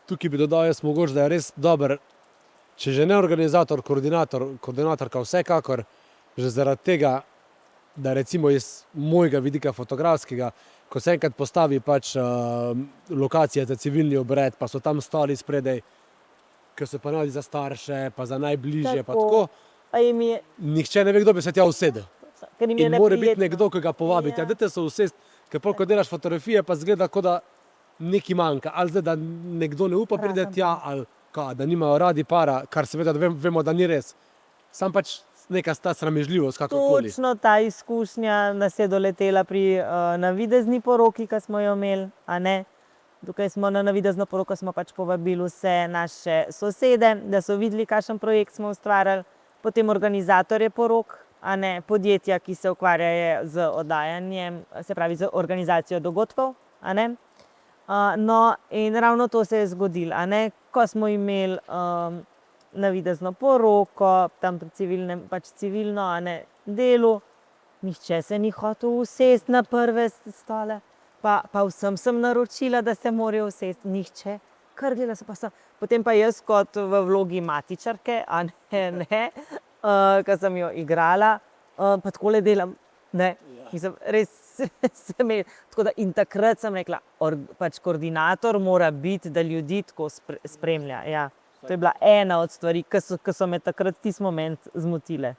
tukaj bi dodal jaz mogoče, da je res dober, če že ne organizator, koordinatorka vsekakor, že zaradi tega, da recimo iz mojega vidika fotografskega, ko se enkrat postavi pač lokacija za civilni obred, pa so tam stoli spredaj, ki so pa navadi za starše, pa za najbližje, pa tako, nihče ne ve, kdo bi se tja usedel. In mora biti nekdo, ki ga povabite, dajte se usesti, ker pol, ko delaš fotografije, pa izgleda, kot da nekaj manjka. Ali zdaj, da nekdo ne upa priti tja, ali da nimajo radi para, kar seveda vemo, da ni res. Sam pač neka ta sramežljivost, kakorkoli. Točno ta izkušnja nas je doletela pri navidezni poroki, ki smo jo imeli, a ne. Tukaj smo na navidezno poroko smo pač povabili vse naše sosede, da so videli, kakšen projekt smo ustvarjali, potem organizatorje porok, a ne, podjetja, ki se ukvarjajo z oddajanjem, se pravi z organizacijo dogodkov, a ne. No, in ravno to se je zgodilo, a ne, ko smo imeli navidezno poroko, tam pri civilnem, pač civilno, a ne, delu, nihče se ni hotel usesti na prve stole, pa vsem sem naročila, da se morajo usesti, nihče, kar gleda se pa sem. Potem pa jaz kot v vlogi matičarke, a ne, ko sem jo igrala, pa takole delam, ne, mislim, res se me, tako da in takrat sem rekla, pač koordinator mora biti, da ljudi tako spremlja, ja. To je bila ena od stvari, ki so me takrat tisti moment zmotile.